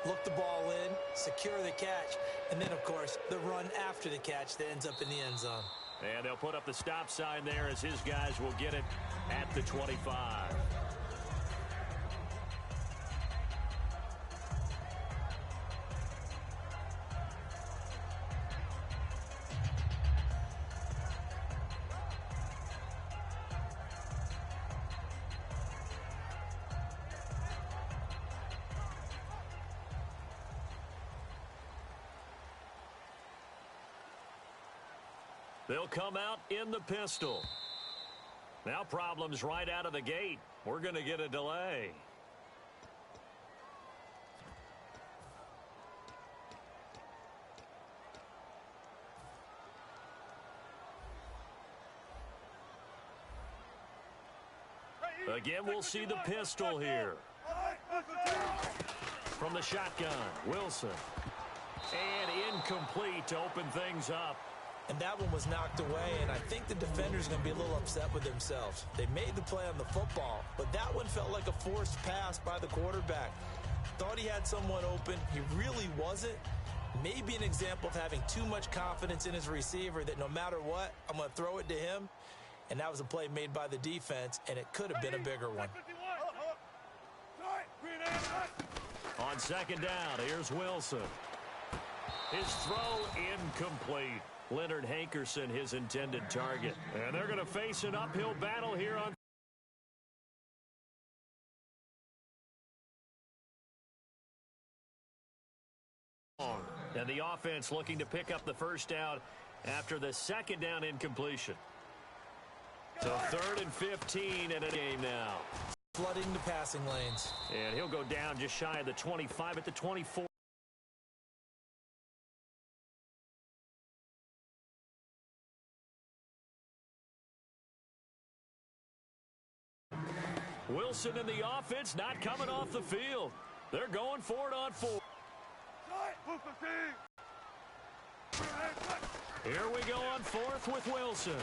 look the ball in, secure the catch, and then, of course, the run after the catch that ends up in the end zone. And they'll put up the stop sign there as his guys will get it at the 25. They'll come out in the pistol. Now problems right out of the gate. We're going to get a delay. Again, we'll see the pistol here. From the shotgun, Wilson. And incomplete to open things up. And that one was knocked away, and I think the defender's going to be a little upset with themselves. They made the play on the football, but that one felt like a forced pass by the quarterback. Thought he had someone open. He really wasn't. Maybe an example of having too much confidence in his receiver that no matter what, I'm going to throw it to him. And that was a play made by the defense, and it could have been a bigger one. On second down, here's Wilson. His throw incomplete. Leonard Hankerson, his intended target. And they're going to face an uphill battle here on. And the offense looking to pick up the first down after the second down incompletion. So 3rd and 15 in a game now. Flooding the passing lanes. And he'll go down just shy of the 25 at the 24. Wilson and the offense not coming off the field. They're going for it on 4. Here we go on 4th with Wilson.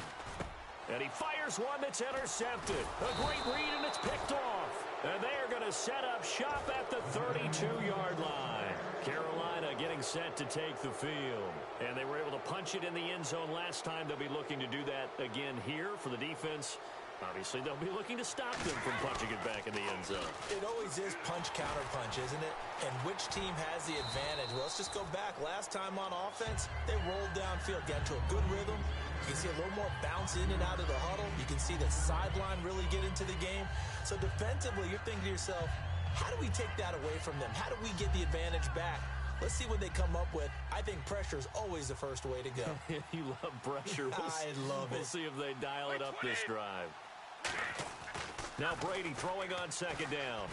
And he fires one that's intercepted. A great read, and it's picked off. And they are going to set up shop at the 32-yard line. Carolina getting set to take the field. And they were able to punch it in the end zone last time. They'll be looking to do that again here for the defense. Obviously, they'll be looking to stop them from punching it back in the end zone. It always is punch-counter-punch, isn't it? And which team has the advantage? Well, let's just go back. Last time on offense, they rolled downfield, got into a good rhythm. You can see a little more bounce in and out of the huddle. You can see the sideline really get into the game. So defensively, you're thinking to yourself, how do we take that away from them? How do we get the advantage back? Let's see what they come up with. I think pressure is always the first way to go. You love pressure. I love it. We'll see if they dial it up this drive. Now Brady throwing on second down.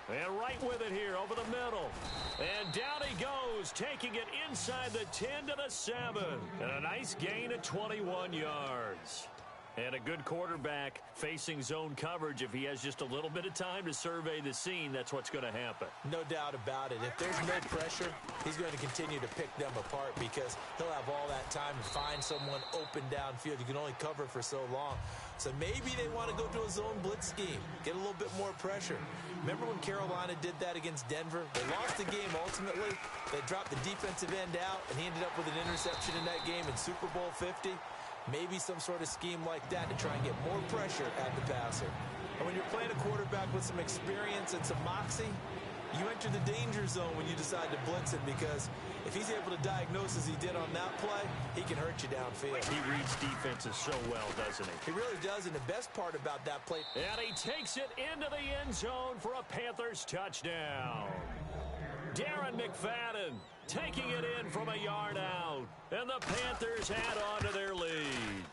And right with it here over the middle. And down he goes, taking it inside the 10 to the 7. And a nice gain of 21 yards. And a good quarterback facing zone coverage. If he has just a little bit of time to survey the scene, that's what's going to happen. No doubt about it. If there's no pressure, he's going to continue to pick them apart because he'll have all that time to find someone open downfield. You can only cover for so long. So maybe they want to go to a zone blitz scheme, get a little bit more pressure. Remember when Carolina did that against Denver? They lost the game ultimately. They dropped the defensive end out, and he ended up with an interception in that game in Super Bowl 50. Maybe some sort of scheme like that to try and get more pressure at the passer. And when you're playing a quarterback with some experience and some moxie, you enter the danger zone when you decide to blitz him because if he's able to diagnose as he did on that play, he can hurt you downfield. He reads defenses so well, doesn't he? He really does, and the best part about that play... And he takes it into the end zone for a Panthers touchdown. Darren McFadden taking it in from a yard out. And the Panthers add on to their lead.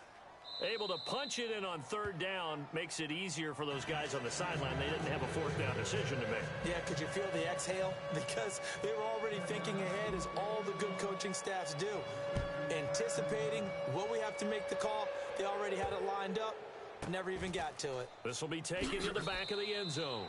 Able to punch it in on 3rd down makes it easier for those guys on the sideline. They didn't have a 4th down decision to make. Yeah, could you feel the exhale? Because they were already thinking ahead as all the good coaching staffs do. Anticipating, will we have to make the call? They already had it lined up. Never even got to it. This will be taken to the back of the end zone.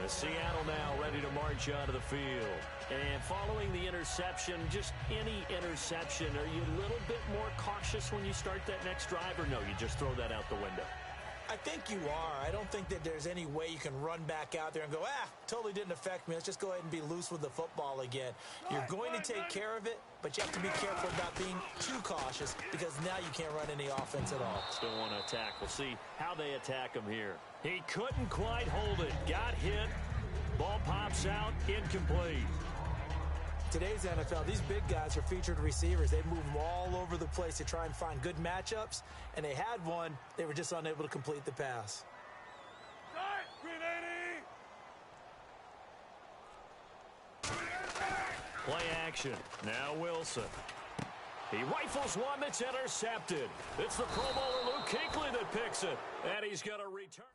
The Seattle now ready to march onto the field. And following the interception, just any interception, are you a little bit more cautious when you start that next drive, or no, you just throw that out the window? I I think you are. I don't think that there's any way you can run back out there and go, totally didn't affect me. Let's just go ahead and be loose with the football again. You're going to take care of it, but you have to be careful about being too cautious because now you can't run any offense at all. Still want to attack. We'll see how they attack him here. He couldn't quite hold it. Got hit. Ball pops out. Incomplete. Today's NFL, these big guys are featured receivers. They move them all over the place to try and find good matchups, and they had one. They were just unable to complete the pass. Play action. Now Wilson. He rifles one that's intercepted. It's the Pro Bowler Luke Kuechly that picks it, and he's going to return.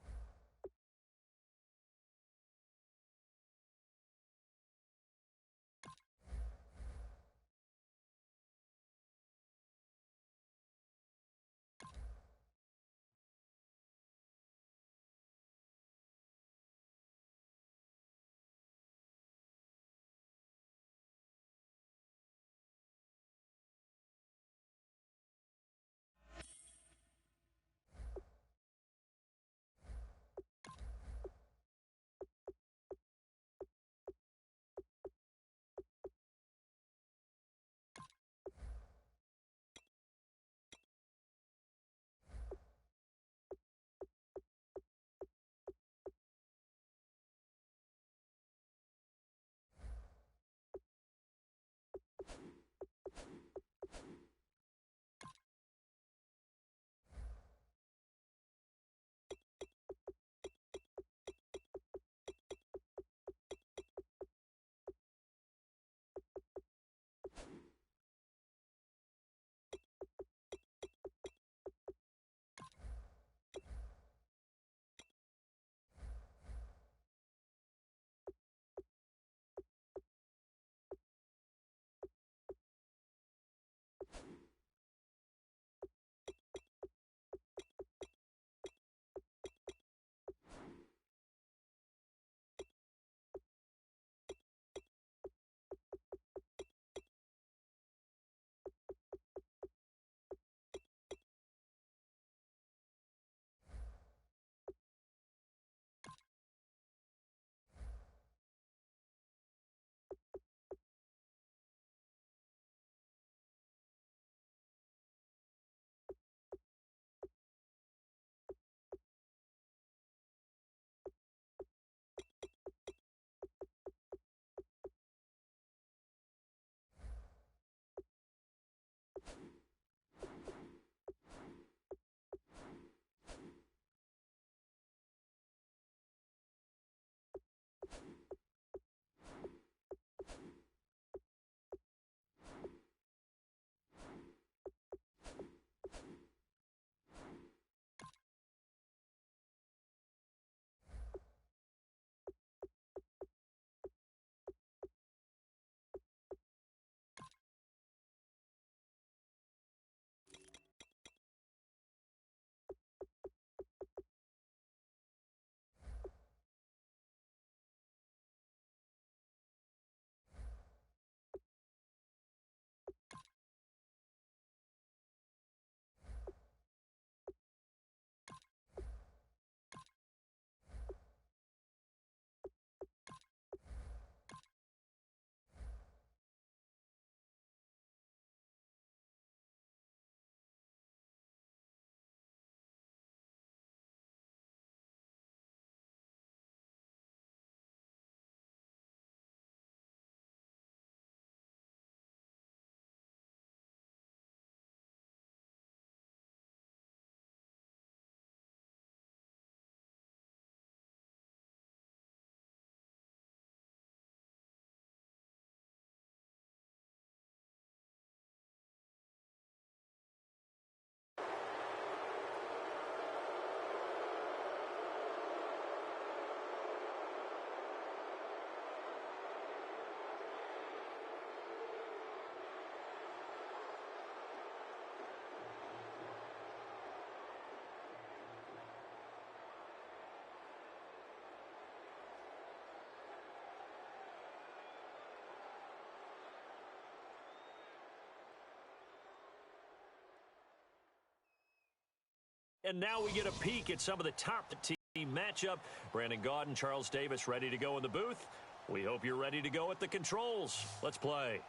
And now we get a peek at some of the top team matchup. Brandon Gaudin, Charles Davis ready to go in the booth. We hope you're ready to go at the controls. Let's play.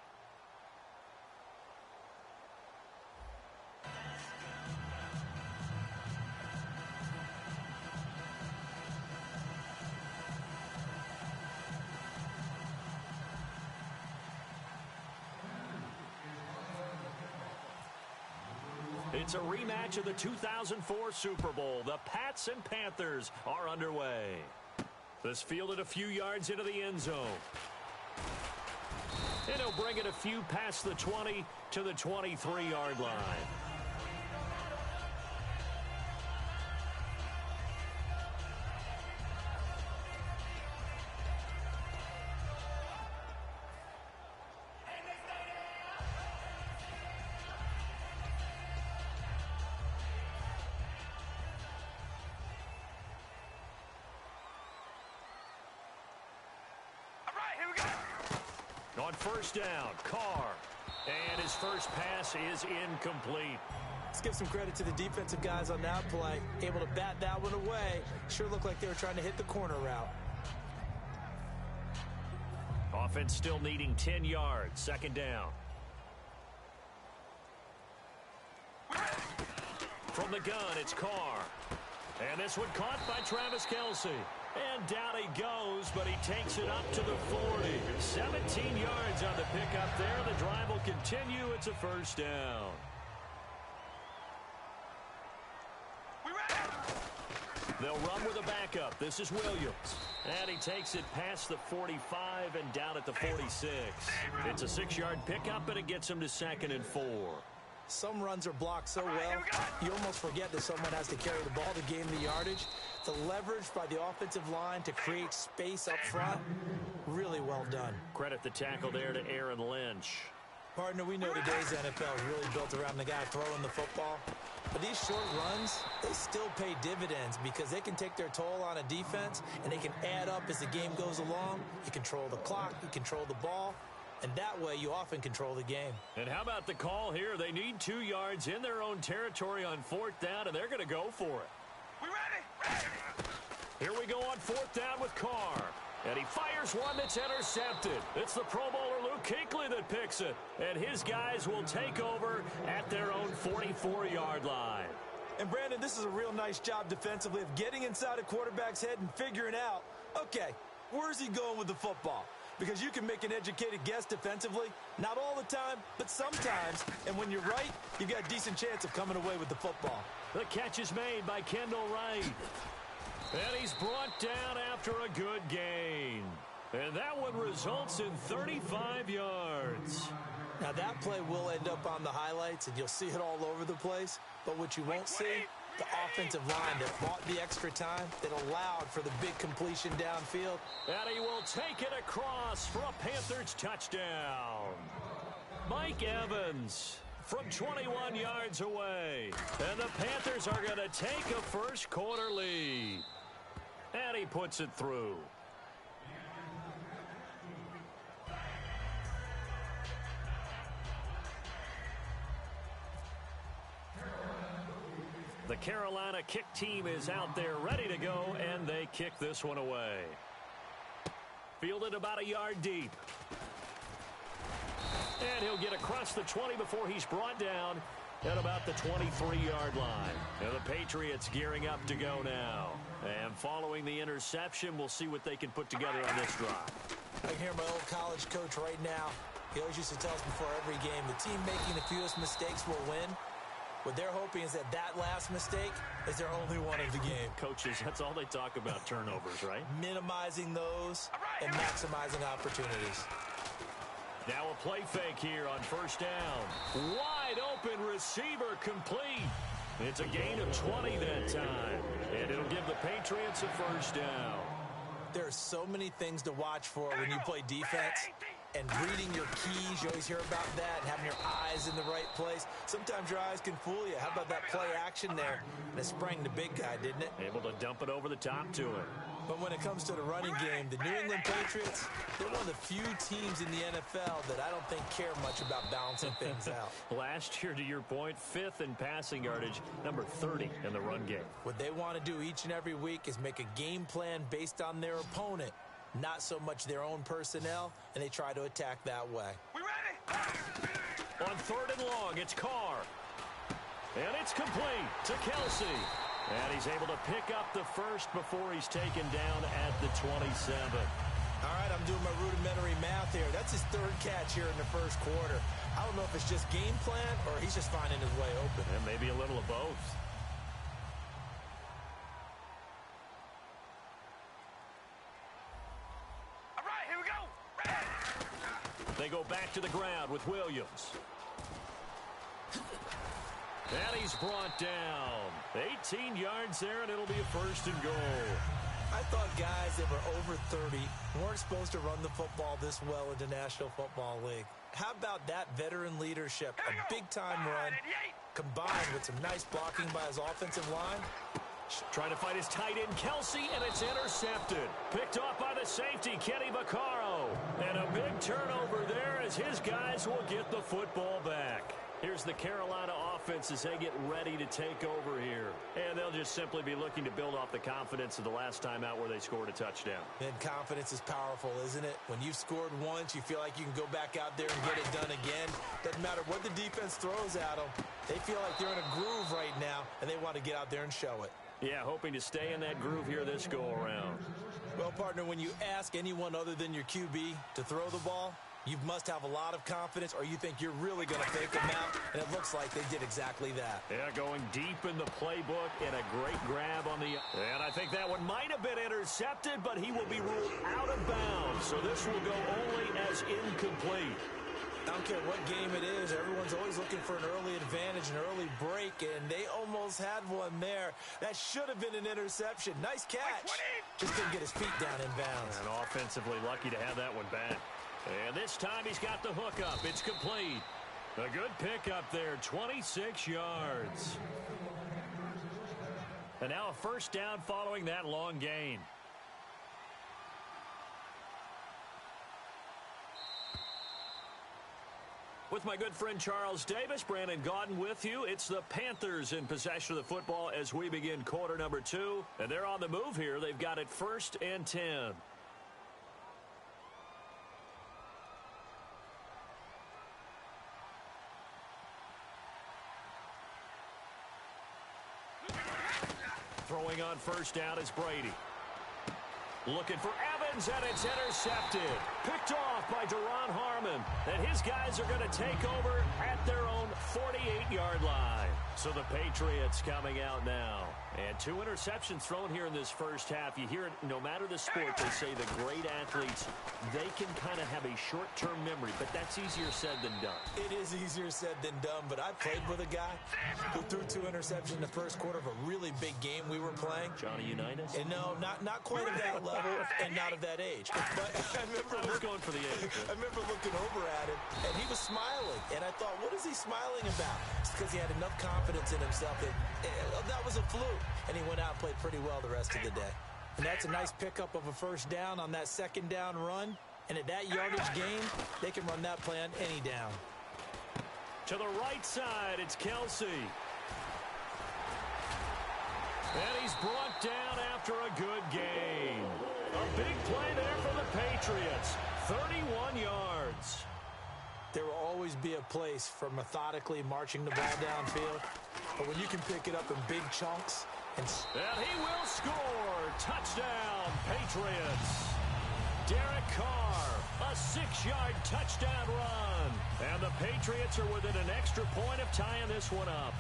It's a rematch of the 2004 Super Bowl. The Pats and Panthers are underway. This fielded a few yards into the end zone. And he'll bring it a few past the 20 to the 23-yard line. On first down, Carr. And his first pass is incomplete. Let's give some credit to the defensive guys on that play. Able to bat that one away. Sure looked like they were trying to hit the corner route. Offense still needing 10 yards. Second down. From the gun, it's Carr. And this one caught by Travis Kelce. And down he goes, but he takes it up to the 40. 17 yards on the pickup there. The drive will continue. It's a first down. They'll run with a backup. This is Williams. And he takes it past the 45 and down at the 46. It's a 6-yard pickup, and it gets him to 2nd and 4. Some runs are blocked so well, you almost forget that someone has to carry the ball to gain the yardage. The leverage by the offensive line to create space up front, really well done. Credit the tackle there to Aaron Lynch. Partner, we know today's NFL is really built around the guy throwing the football. But these short runs, they still pay dividends because they can take their toll on a defense and they can add up as the game goes along. You control the clock, you control the ball. And that way, you often control the game. And how about the call here? They need 2 yards in their own territory on 4th down, and they're going to go for it. We ready? Here we go on 4th down with Carr. And he fires one that's intercepted. It's the Pro Bowler Luke Kuechly that picks it. And his guys will take over at their own 44-yard line. And, Brandon, this is a real nice job defensively of getting inside a quarterback's head and figuring out, okay, where's he going with the football? Because you can make an educated guess defensively. Not all the time, but sometimes. And when you're right, you've got a decent chance of coming away with the football. The catch is made by Kendall Wright. And he's brought down after a good gain. And that one results in 35 yards. Now, that play will end up on the highlights, and you'll see it all over the place. But what you won't see, the offensive line that bought the extra time, that allowed for the big completion downfield. And he will take it across for a Panthers touchdown. Mike Evans from 21 yards away. And the Panthers are going to take a first-quarter lead. And he puts it through. The Carolina kick team is out there ready to go, and they kick this one away. Fielded about a yard deep. And he'll get across the 20 before he's brought down at about the 23-yard line. And the Patriots gearing up to go now. And following the interception, we'll see what they can put together on this drive. I can hear my old college coach right now. He always used to tell us before every game, the team making the fewest mistakes will win. What they're hoping is that last mistake is their only one of the game. Coaches, that's all they talk about, turnovers, right? Minimizing those and maximizing opportunities. Now a play fake here on first down. Wide open receiver complete. It's a gain of 20 that time. And it'll give the Patriots a first down. There are so many things to watch for when you play defense. And reading your keys, you always hear about that, and having your eyes in the right place. Sometimes your eyes can fool you. How about that play action there? And it sprang the big guy, didn't it? Able to dump it over the top to him. But when it comes to the running game, the New England Patriots, they're one of the few teams in the NFL that I don't think care much about balancing things out. Last year, to your point, 5th in passing yardage, number 30 in the run game. What they want to do each and every week is make a game plan based on their opponent, not so much their own personnel, and they try to attack that way. We ready? On 3rd and long, it's Carr. And it's complete to Kelsey. And he's able to pick up the first before he's taken down at the 27. All right, I'm doing my rudimentary math here. That's his 3rd catch here in the first quarter. I don't know if it's just game plan or he's just finding his way open. And maybe a little of both. All right, here we go. They go back to the ground with Williams. And he's brought down. 18 yards there, and it'll be a 1st and goal. I thought guys that were over 30 weren't supposed to run the football this well in the National Football League. How about that veteran leadership? A big-time run combined with some nice blocking by his offensive line. Trying to fight his tight end, Kelsey, and it's intercepted. Picked off by the safety, Kenny Vaccaro. And a big turnover there as his guys will get the football back. Here's the Carolina offense as they get ready to take over here. And they'll just simply be looking to build off the confidence of the last time out where they scored a touchdown. And confidence is powerful, isn't it? When you've scored once, you feel like you can go back out there and get it done again. Doesn't matter what the defense throws at them. They feel like they're in a groove right now, and they want to get out there and show it. Yeah, hoping to stay in that groove here this go-around. Well, partner, when you ask anyone other than your QB to throw the ball, you must have a lot of confidence or you think you're really going to fake them out, and it looks like they did exactly that. Yeah, going deep in the playbook and a great grab on the... And I think that one might have been intercepted, but he will be ruled out of bounds. So this will go only as incomplete. I don't care what game it is. Everyone's always looking for an early advantage, an early break, and they almost had one there. That should have been an interception. Nice catch. Just didn't get his feet down in bounds. And offensively lucky to have that one back. And this time he's got the hook up. It's complete. A good pickup there, 26 yards. And now a 1st down following that long gain. With my good friend Charles Davis, Brandon Gaudin with you. It's the Panthers in possession of the football as we begin quarter number 2. And they're on the move here. They've got it 1st and 10. Throwing on 1st down is Brady. Looking for Evans, and it's intercepted. Picked off by Deron Harmon. And his guys are going to take over at their own 48-yard line. So the Patriots coming out now. And 2 interceptions thrown here in this first half. You hear it, no matter the sport, they say the great athletes, they can kind of have a short-term memory, but that's easier said than done. It is easier said than done, but I played with a guy who threw 2 interceptions in the first quarter of a really big game we were playing. Johnny Unitas? And no, not quite at that level and not of that age. But I was going for the age. I remember looking over at him, and he was smiling. And I thought, what is he smiling about? It's because he had enough confidence in himself that was a fluke. And he went out and played pretty well the rest of the day. And that's a nice pickup of a 1st down on that 2nd down run. And at that yardage gain, they can run that play on any down. To the right side, it's Kelsey. And he's brought down after a good gain. A big play there for the Patriots. 31 yards. There will always be a place for methodically marching the ball downfield. But when you can pick it up in big chunks. And he will score. Touchdown, Patriots. Derek Carr, a 6-yard touchdown run. And the Patriots are within an extra point of tying this one up.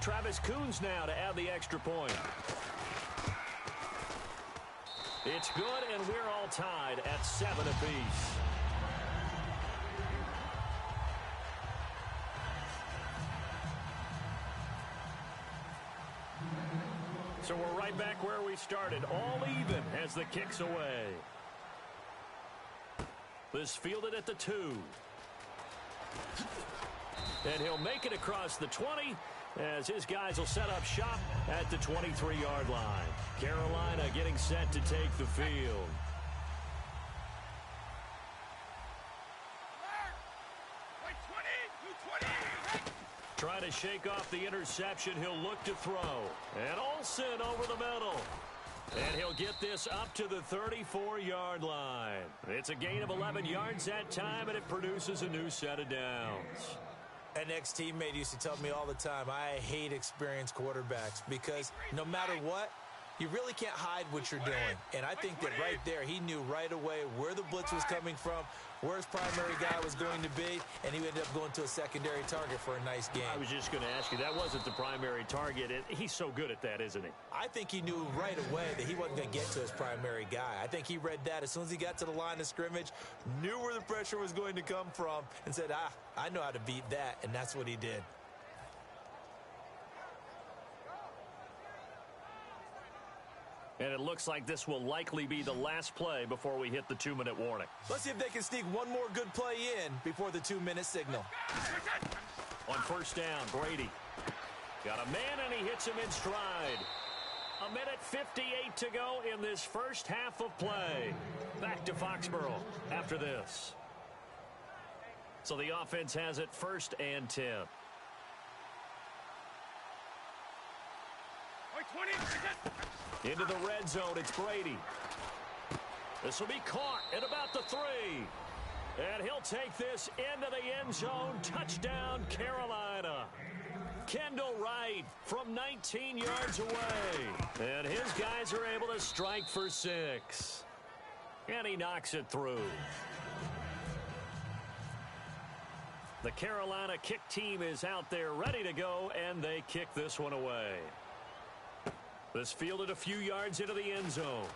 Travis Coons now to add the extra point. It's good, and we're all tied at 7 apiece. So we're right back where we started, all even as the kick's away. This fielded at the 2. And he'll make it across the 20, as his guys will set up shop at the 23-yard line. Carolina getting set to take the field. Trying to shake off the interception, he'll look to throw. And Olsen over the middle. And he'll get this up to the 34-yard line. It's a gain of 11 yards that time, and it produces a new set of downs. An ex-teammate used to tell me all the time, I hate experienced quarterbacks because no matter what, you really can't hide what you're doing. And I think that right there, he knew right away where the blitz was coming from, where his primary guy was going to be, and he ended up going to a secondary target for a nice game. I was just going to ask you, that wasn't the primary target. He's so good at that, isn't he? I think he knew right away that he wasn't going to get to his primary guy. I think he read that as soon as he got to the line of scrimmage, knew where the pressure was going to come from, and said, I know how to beat that, and that's what he did. And it looks like this will likely be the last play before we hit the 2-minute warning. Let's see if they can sneak one more good play in before the 2-minute signal. On first down, Brady. Got a man, and he hits him in stride. 1:58 to go in this first half of play. Back to Foxborough after this. So the offense has it 1st and 10. 20. Into the red zone, it's Brady. This will be caught at about the 3. And he'll take this into the end zone. Touchdown, Carolina. Kendall Wright from 19 yards away. And his guys are able to strike for 6. And he knocks it through. The Carolina kick team is out there ready to go, and they kick this one away. This fielded a few yards into the end zone.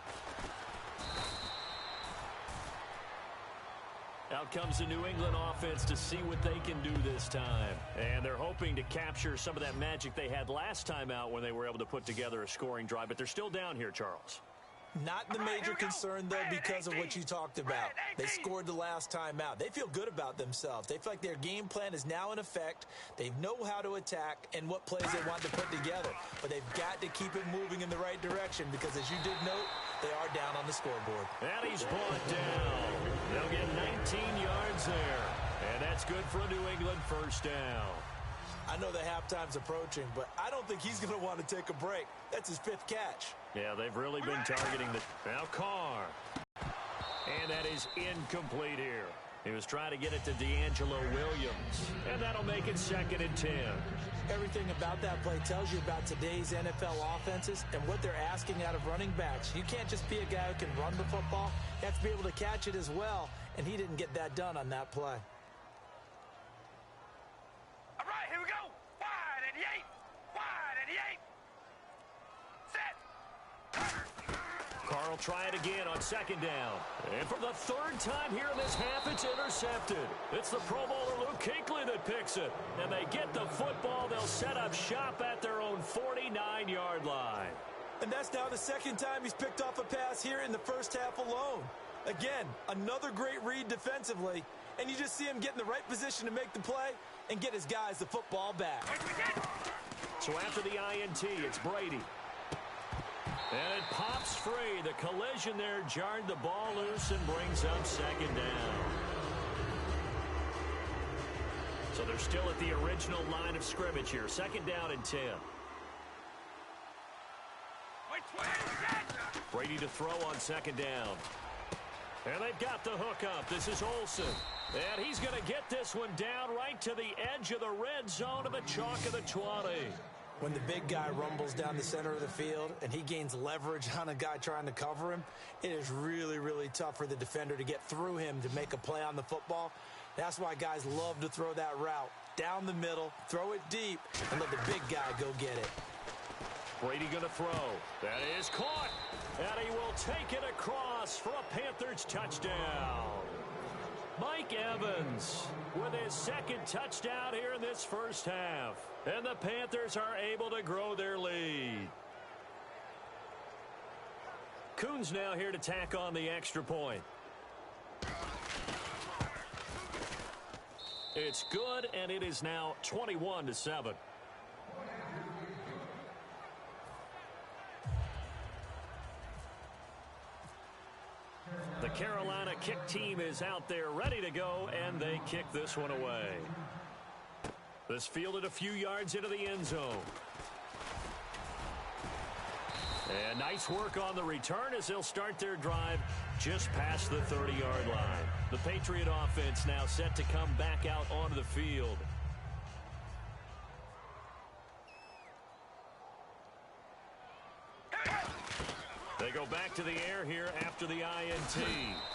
Out comes the New England offense to see what they can do this time. And they're hoping to capture some of that magic they had last time out when they were able to put together a scoring drive. But they're still down here, Charles. Not the major concern, though, because of what you talked about. They scored the last time out. They feel good about themselves. They feel like their game plan is now in effect. They know how to attack and what plays they want to put together. But they've got to keep it moving in the right direction because, as you did note, they are down on the scoreboard. And he's brought down. They'll get 19 yards there. And that's good for a New England first down. I know the halftime's approaching, but I don't think he's going to want to take a break. That's his 5th catch. Yeah, they've really been targeting the... Now Carr. And that is incomplete here. He was trying to get it to D'Angelo Williams. And that'll make it 2nd and 10. Everything about that play tells you about today's NFL offenses and what they're asking out of running backs. You can't just be a guy who can run the football. You have to be able to catch it as well, and he didn't get that done on that play. All right, here we go. Wide and 8. Wide and 8. Carr will try it again on 2nd down. And for the 3rd time here in this half, it's intercepted. It's the Pro Bowler Luke Kuechly that picks it. And they get the football. They'll set up shop at their own 49-yard line. And that's now the 2nd time he's picked off a pass here in the first half alone. Again, another great read defensively. And you just see him get in the right position to make the play and get his guys the football back. So after the INT, it's Brady. And it pops free. The collision there jarred the ball loose and brings up 2nd down. So they're still at the original line of scrimmage here. 2nd down and 10. Brady to throw on 2nd down. And they've got the hookup. This is Olsen. And he's going to get this one down right to the edge of the red zone of the chalk of the 20. When the big guy rumbles down the center of the field and he gains leverage on a guy trying to cover him, it is really, really tough for the defender to get through him to make a play on the football. That's why guys love to throw that route down the middle, throw it deep, and let the big guy go get it. Brady going to throw. That is caught. And he will take it across for a Panthers touchdown. Mike Evans with his 2nd touchdown here in this first half. And the Panthers are able to grow their lead. Coons now here to tack on the extra point. It's good, and it is now 21-7. Carolina kick team is out there ready to go, and they kick this one away. This fielded a few yards into the end zone. And nice work on the return as they'll start their drive just past the 30-yard line. The Patriot offense now set to come back out onto the field. They go back to the air here after the INT.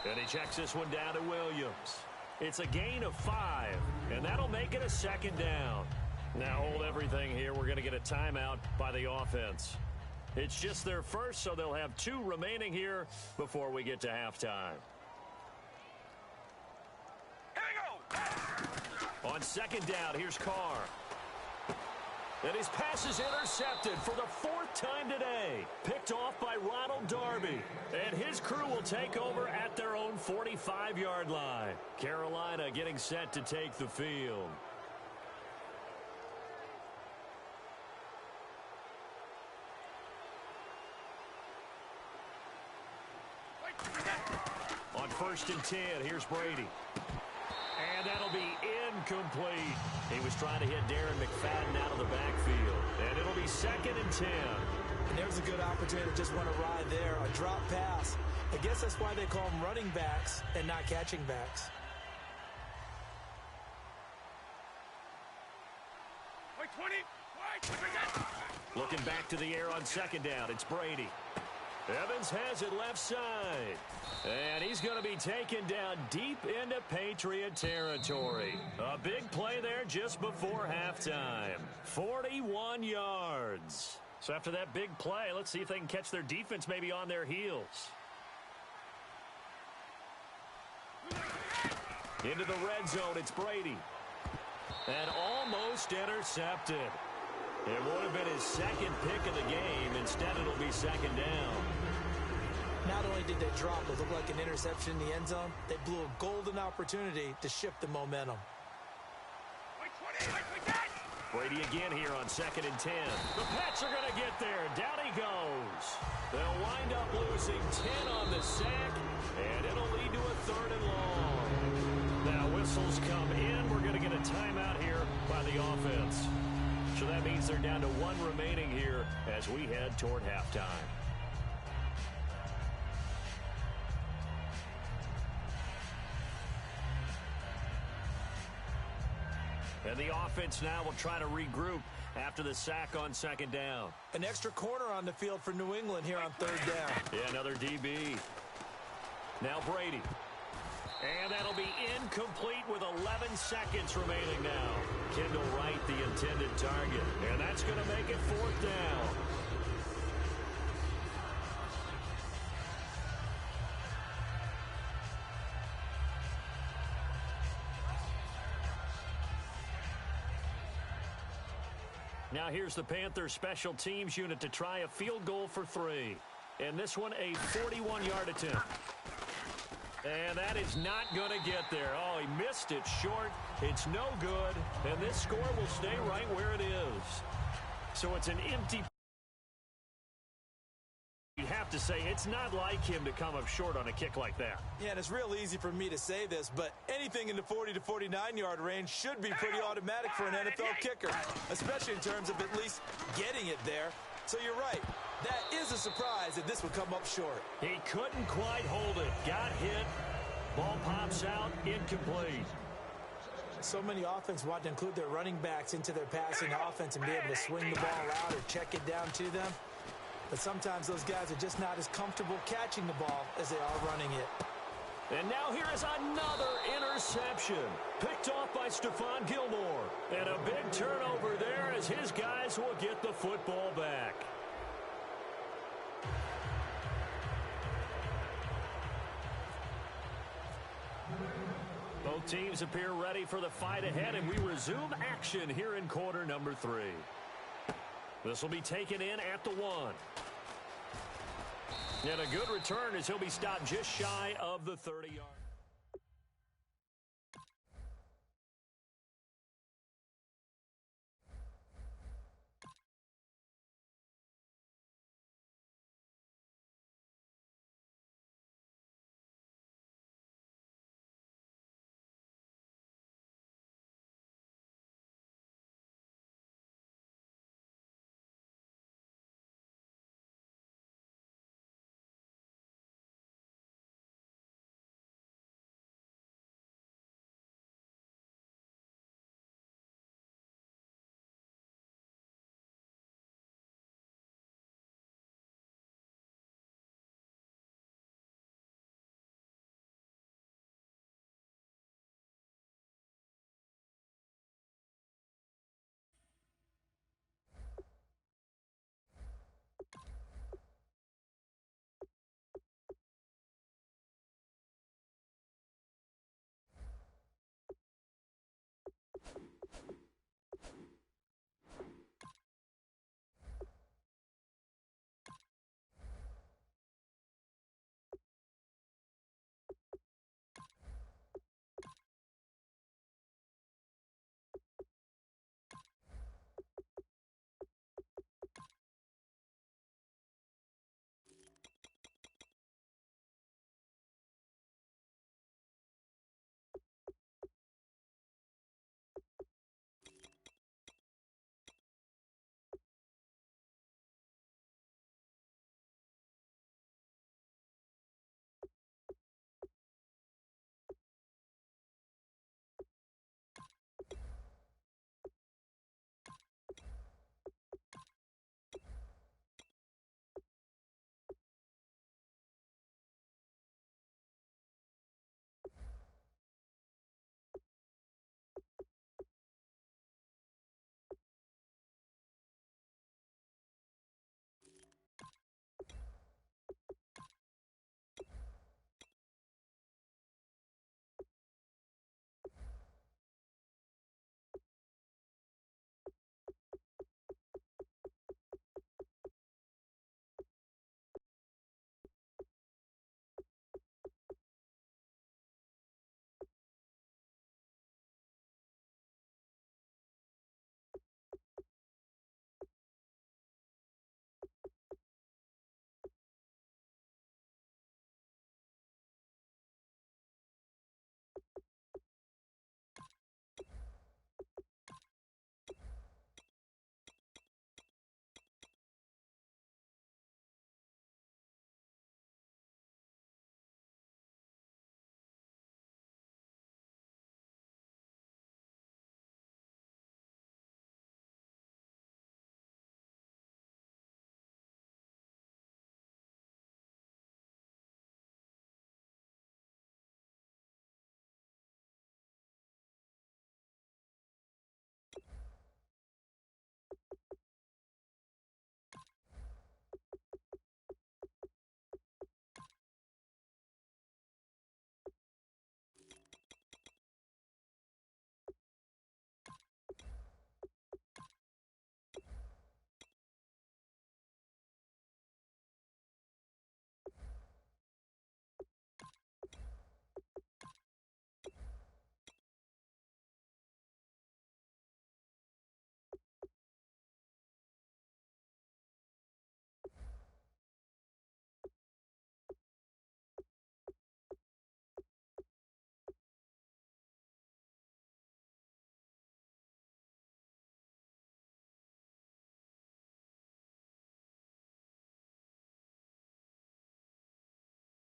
And he checks this one down to Williams. It's a gain of 5, and that'll make it a second down. Now hold everything here. We're going to get a timeout by the offense. It's just their first, so they'll have 2 remaining here before we get to halftime. Here we go. On second down, here's Carr. And his pass is intercepted for the 4th time today. Picked off by Ronald Darby. And his crew will take over at their own 45-yard line. Carolina getting set to take the field. On 1st and 10, here's Brady. And that'll be incomplete. He was trying to hit Darren McFadden out of the backfield. And it'll be 2nd and 10. And there's a good opportunity to just want to ride there. A drop pass. I guess that's why they call them running backs and not catching backs. Wait, 20. Wait. Looking back to the air on second down, it's Brady. Evans has it left side. And he's going to be taken down deep into Patriot territory. A big play there just before halftime. 41 yards. So after that big play, let's see if they can catch their defense maybe on their heels. Into the red zone, it's Brady. And almost intercepted. It would have been his 2nd pick of the game. Instead, it'll be 2nd down. Not only did they drop what looked like an interception in the end zone, they blew a golden opportunity to shift the momentum. Wait, 20. Wait, Brady again here on 2nd and 10. The Pats are going to get there. Down he goes. They'll wind up losing 10 on the sack, and it'll lead to a 3rd and long. Now whistles come in. We're going to get a timeout here by the offense. So that means they're down to 1 remaining here as we head toward halftime. And the offense now will try to regroup after the sack on 2nd down. An extra corner on the field for New England here on 3rd down. Yeah, another DB. Now Brady. And that'll be incomplete with 11 seconds remaining now. Kendall Wright, the intended target. And that's going to make it 4th down. Now here's the Panthers special teams unit to try a field goal for 3. And this one a 41-yard attempt. And that is not going to get there. Oh, he missed it short. It's no good. And this score will stay right where it is. So it's an empty. You have to say, it's not like him to come up short on a kick like that. Yeah, and it's real easy for me to say this, but anything in the 40 to 49-yard range should be pretty automatic for an NFL kicker, especially in terms of at least getting it there. So you're right. That is a surprise that this would come up short. He couldn't quite hold it. Got hit. Ball pops out. Incomplete. So many offenses want to include their running backs into their passing offense and be able to swing the ball out or check it down to them. But sometimes those guys are just not as comfortable catching the ball as they are running it. And now here is another interception. Picked off by Stephon Gilmore. And a big turnover there as his guys will get the football back. Both teams appear ready for the fight ahead, and we resume action here in quarter number 3. This will be taken in at the 1. And a good return as he'll be stopped just shy of the 30-yard.